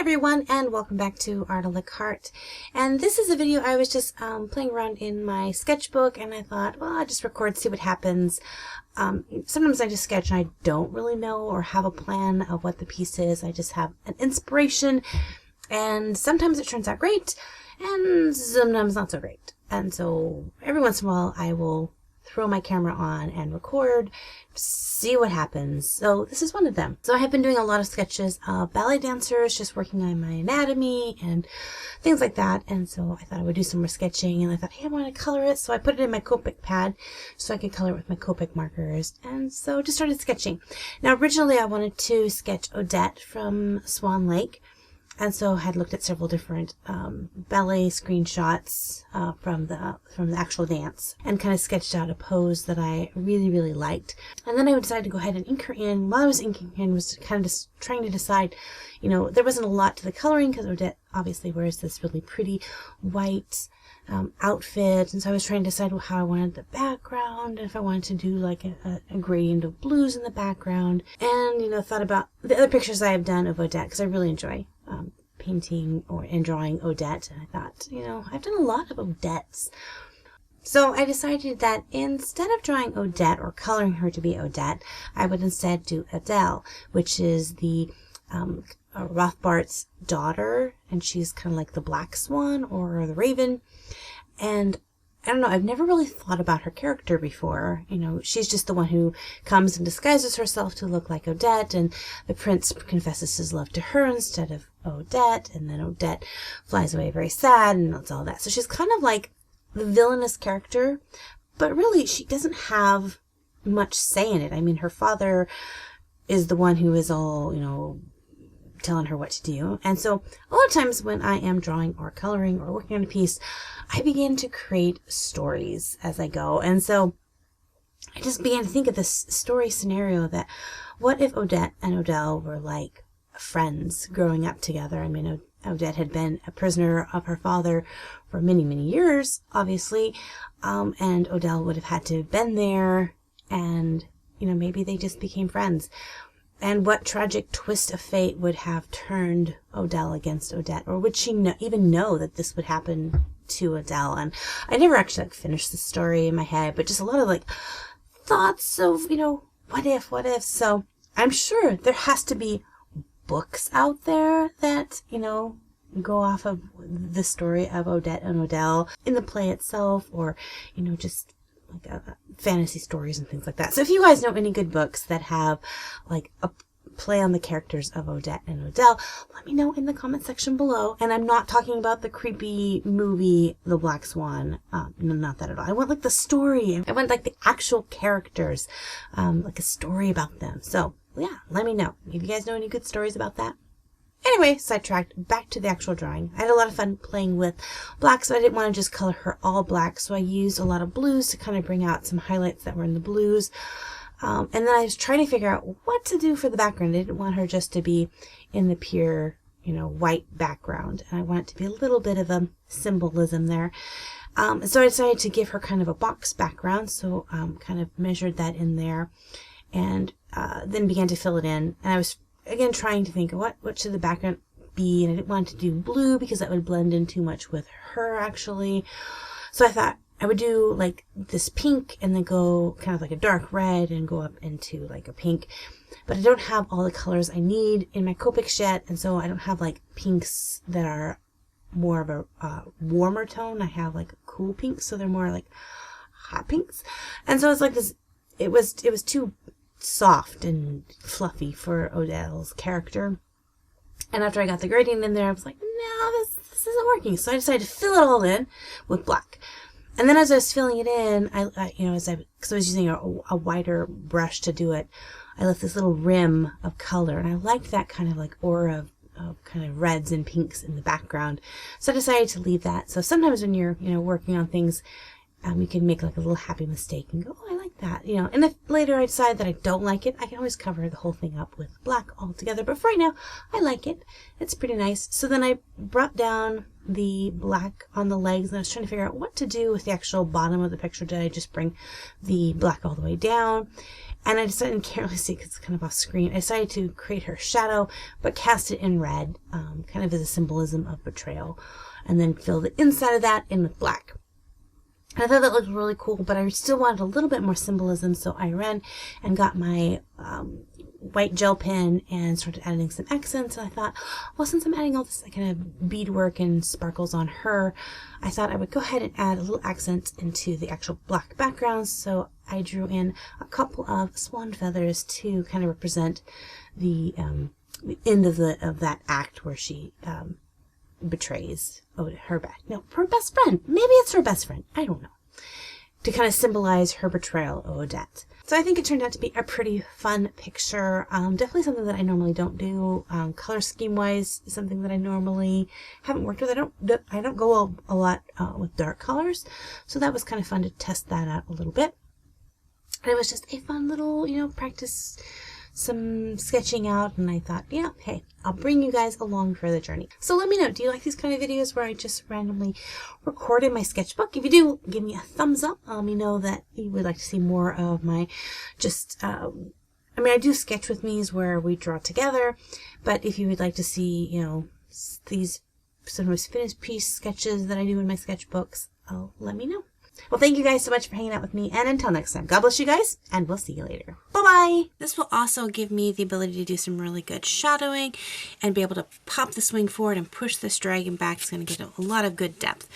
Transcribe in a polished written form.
everyone, and welcome back to Art a la Carte. And this is a video I was just playing around in my sketchbook, and I thought, well, I'll just record, see what happens. Sometimes I just sketch and I don't really know or have a plan of what the piece is. I just have an inspiration, and sometimes it turns out great, and sometimes not so great. And so every once in a while I will throw my camera on and record, see what happens. So this is one of them. So I have been doing a lot of sketches of ballet dancers, just working on my anatomy and things like that. And so I thought I would do some more sketching, and I thought, hey, I want to color it. So I put it in my Copic pad so I could color it with my Copic markers. And so just started sketching. Now originally I wanted to sketch Odette from Swan Lake. And so I had looked at several different ballet screenshots from the actual dance, and kind of sketched out a pose that I really liked. And then I decided to go ahead and ink her in. While I was inking in, was kind of just trying to decide, you know, there wasn't a lot to the coloring because Odette obviously wears this really pretty white outfit, and so I was trying to decide how I wanted the background, and if I wanted to do like a gradient of blues in the background, and you know, thought about the other pictures I have done of Odette because I really enjoy painting and drawing Odette, and I thought, you know, I've done a lot of Odettes. So I decided that instead of drawing Odette or coloring her to be Odette, I would instead do Adele, which is the Rothbart's daughter, and she's kind of like the black swan or the raven. And I don't know, I've never really thought about her character before. You know, she's just the one who comes and disguises herself to look like Odette, and the prince confesses his love to her instead of Odette, and then Odette flies away very sad, and it's all that. So she's kind of like the villainous character, but really she doesn't have much say in it. I mean, her father is the one who is all, you know, telling her what to do. And so a lot of times when I am drawing or coloring or working on a piece, I begin to create stories as I go. And so I just began to think of this story scenario that, what if Odette and Odelle were like friends growing up together? I mean, Odette had been a prisoner of her father for many years, obviously, and Odelle would have had to have been there, and, you know, maybe they just became friends. And what tragic twist of fate would have turned Odelle against Odette? Or would she even know that this would happen to Odelle? And I never actually finished the story in my head, but just a lot of thoughts of, you know, what if? So I'm sure there has to be books out there that, you know, go off of the story of Odette and Odelle in the play itself, or, you know, just like fantasy stories and things like that. So if you guys know any good books that have like a play on the characters of Odette and Odelle, let me know in the comment section below. And I'm not talking about the creepy movie The Black Swan, no, not that at all. I want like the story. I want like the actual characters, like a story about them. So yeah, let me know if you guys know any good stories about that. Anyway, sidetracked, back to the actual drawing. I had a lot of fun playing with black, so I didn't want to just color her all black, so I used a lot of blues to kind of bring out some highlights that were in the blues. And then I was trying to figure out what to do for the background. I didn't want her just to be in the pure, you know, white background, and I want it to be a little bit of a symbolism there. So I decided to give her kind of a box background, so kind of measured that in there, and then began to fill it in. And I was again trying to think, what should the background be, and I didn't want to do blue because that would blend in too much with her actually. So I thought I would do like this pink and then go kind of like a dark red and go up into like a pink, but I don't have all the colors I need in my Copics yet, and so I don't have like pinks that are more of a warmer tone. I have like cool pinks, so they're more like hot pinks, and so it's like this, it was too soft and fluffy for Odelle's character. And after I got the gradient in there, I was like, no, this isn't working. So I decided to fill it all in with black. And then as I was filling it in, I you know, because I was using a wider brush to do it, I left this little rim of color, and I liked that kind of like aura of kind of reds and pinks in the background. So I decided to leave that. So sometimes when you're, you know, working on things, you can make like a little happy mistake and go, oh, I like that, you know. And if later I decide that I don't like it, I can always cover the whole thing up with black altogether. But for right now, I like it. It's pretty nice. So then I brought down the black on the legs, and I was trying to figure out what to do with the actual bottom of the picture. Did I just bring the black all the way down? And I decided, and can't really see because it's kind of off screen, I decided to create her shadow, but cast it in red, kind of as a symbolism of betrayal, and then fill the inside of that in with black. And I thought that looked really cool, but I still wanted a little bit more symbolism, so I ran and got my white gel pen and started adding some accents. And I thought, well, since I'm adding all this kind of beadwork and sparkles on her, I thought I would go ahead and add a little accent into the actual black background. So I drew in a couple of swan feathers to kind of represent the end of that act where she betrays her her best friend. Maybe it's her best friend. I don't know. To kind of symbolize her betrayal of Odette. So I think it turned out to be a pretty fun picture. Definitely something that I normally don't do. Color scheme wise, something that I normally haven't worked with. I don't go a lot with dark colors. So that was kind of fun to test that out a little bit. And it was just a fun little, practice some sketching out, and I thought, yeah, hey, I'll bring you guys along for the journey. So let me know, do you like these kind of videos where I just randomly record in my sketchbook? If you do, give me a thumbs up. Let me know that you would like to see more of my I do sketch with me's where we draw together, but if you would like to see, these sometimes finished piece sketches that I do in my sketchbooks, let me know. Well, thank you guys so much for hanging out with me, and until next time, God bless you guys, and we'll see you later. Bye-bye! This will also give me the ability to do some really good shadowing and be able to pop this wing forward and push this dragon back. It's going to get a lot of good depth.